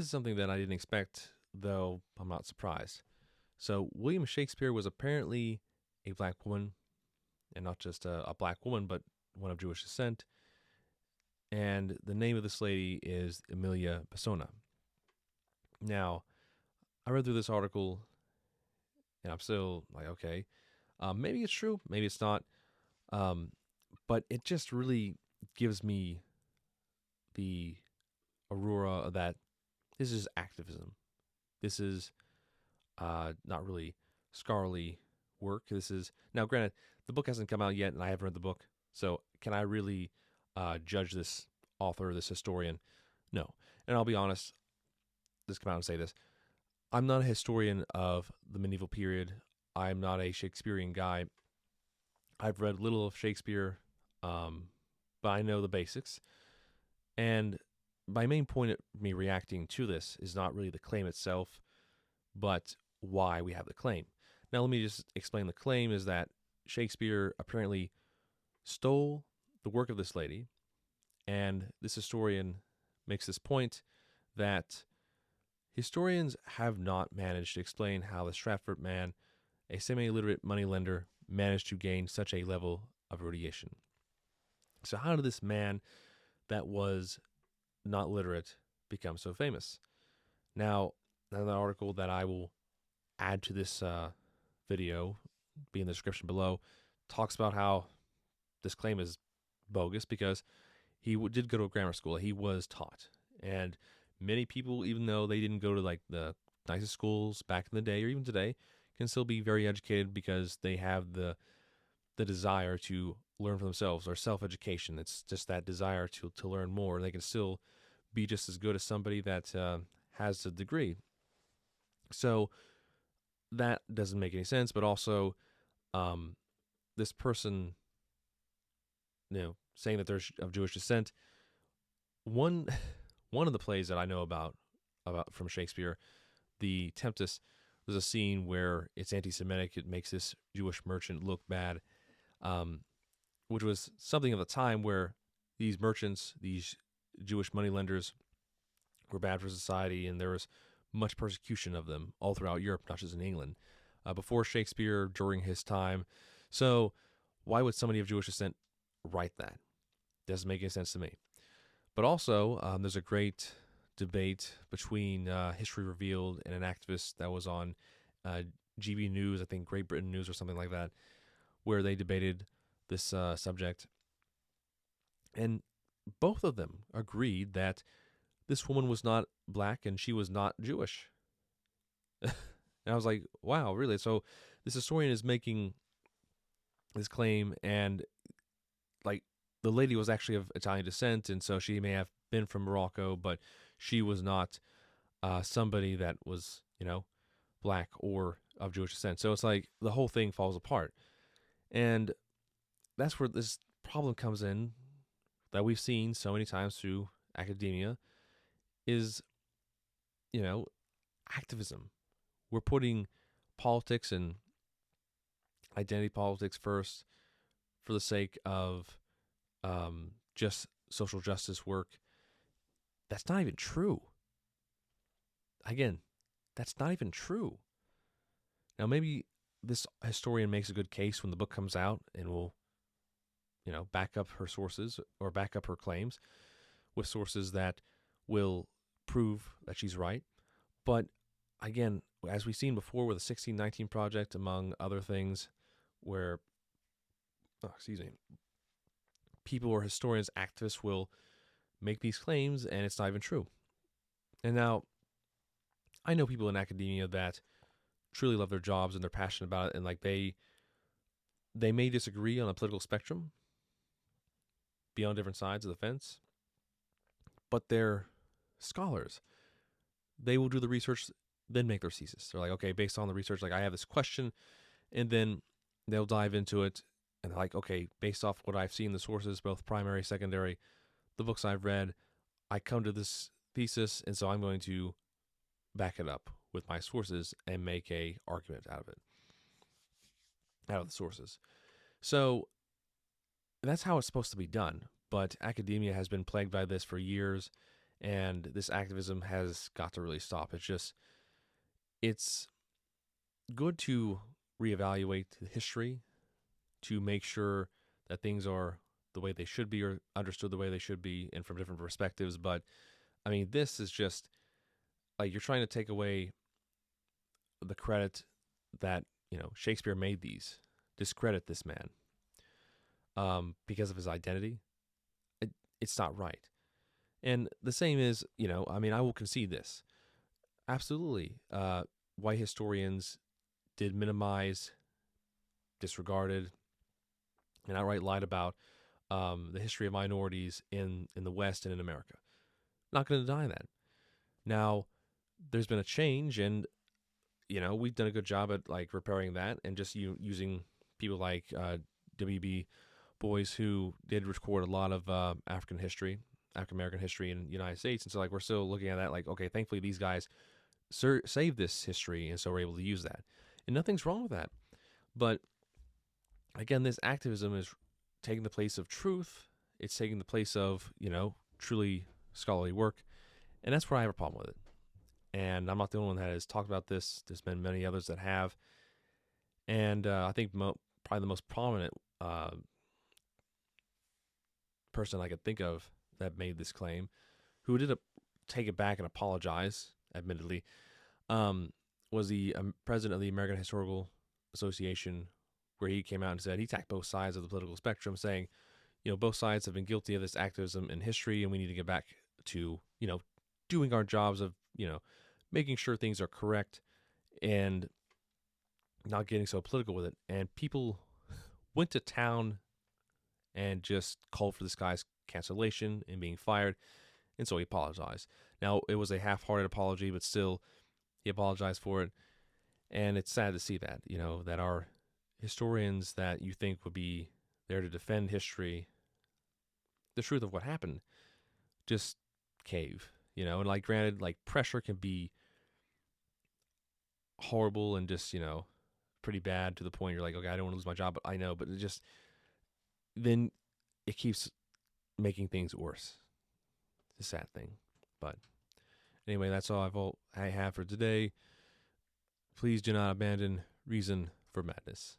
is something that I didn't expect, though I'm not surprised. So, William Shakespeare was apparently a black woman, and not just a black woman, but one of Jewish descent. And the name of this lady is Emilia Persona. Now, I read through this article, and I'm still like, okay, maybe it's true, maybe it's not. Um, but it just really gives me the aurora that this is activism. This is not really scholarly work. This is now, granted, the book hasn't come out yet, and I haven't read the book. So, can I really judge this author, this historian? No. And I'll be honest. Just come out and say this: I'm not a historian of the medieval period. I'm not a Shakespearean guy. I've read little of Shakespeare, but I know the basics. And my main point of me reacting to this is not really the claim itself, but why we have the claim. Now, let me just explain the claim is that Shakespeare apparently stole the work of this lady, and this historian makes this point that historians have not managed to explain how the Stratford man, a semi-illiterate moneylender, managed to gain such a level of erudition. So how did this man that was not literate become so famous? Now, another article that I will add to this video, be in the description below, talks about how this claim is bogus because he did go to a grammar school. He was taught. And many people, even though they didn't go to like the nicest schools back in the day or even today, can still be very educated because they have the desire to learn for themselves or self-education. It's just that desire to learn more. And they can still be just as good as somebody that has a degree. So that doesn't make any sense. But also, this person, saying that they're of Jewish descent. One of the plays that I know about from Shakespeare, the Tempest, there's a scene where it's anti-Semitic. It makes this Jewish merchant look bad, which was something of the time where these merchants, these Jewish moneylenders, were bad for society, and there was much persecution of them all throughout Europe, not just in England, before Shakespeare, during his time. So why would somebody of Jewish descent write that? Doesn't make any sense to me. But also, there's a great debate between History Revealed and an activist that was on GB News, I think Great Britain News or something like that, where they debated this subject. And both of them agreed that this woman was not black and she was not Jewish. And I was like, wow, really? So this historian is making this claim, and like the lady was actually of Italian descent, and so she may have been from Morocco, but she was not somebody that was, black or of Jewish descent. So it's like the whole thing falls apart. And that's where this problem comes in that we've seen so many times through academia is, activism. We're putting politics and identity politics first for the sake of just social justice work. That's not even true. Again, that's not even true. Now, maybe this historian makes a good case when the book comes out and will, back up her sources or back up her claims with sources that will prove that she's right. But again, as we've seen before with the 1619 Project, among other things, where, people or historians, activists will make these claims and it's not even true. And now, I know people in academia that truly love their jobs and they're passionate about it, and like they may disagree on a political spectrum, be on different sides of the fence, but they're scholars. They will do the research, then make their thesis. They're like, okay, based on the research, like I have this question, and then they'll dive into it, and they're like, okay, based off what I've seen, the sources, both primary, secondary, the books I've read, I come to this thesis, and so I'm going to back it up with my sources and make a argument out of it, out of the sources. So that's how it's supposed to be done. But academia has been plagued by this for years, And this activism has got to really stop. It's good to reevaluate the history to make sure that things are the way they should be or understood the way they should be and from different perspectives. But I mean, this is just like you're trying to take away the credit that, Shakespeare made these, discredit this man because of his identity. It, it's not right. And the same is, I mean, I will concede this. Absolutely. White historians did minimize, disregarded, and outright lied about the history of minorities in the West and in America. Not going to deny that. Now, there's been a change, and we've done a good job at like repairing that, and just using people like W.B. Boys, who did record a lot of African American history in the United States, and so like we're still looking at that like, okay, thankfully these guys saved this history, and so we're able to use that, and nothing's wrong with that. But again, this activism is taking the place of truth. It's taking the place of truly scholarly work, and that's where I have a problem with it. And I'm not the only one that has talked about this. There's been many others that have, and I think probably the most prominent person I could think of that made this claim, who did take it back and apologize, admittedly, was the president of the American Historical Association, where he came out and said he attacked both sides of the political spectrum, saying, both sides have been guilty of this activism in history, and we need to get back to, doing our jobs of, making sure things are correct and not getting so political with it. And people went to town and just called for this guy's cancellation and being fired. And so he apologized. Now, it was a half-hearted apology, but still, he apologized for it. And it's sad to see that, that our historians that you think would be there to defend history, the truth of what happened, just cave, And like, granted, like pressure can be horrible and just, pretty bad to the point you're like, okay, I don't want to lose my job, but I know, but then it keeps making things worse. It's a sad thing. But anyway, that's all I have for today. Please do not abandon reason for madness.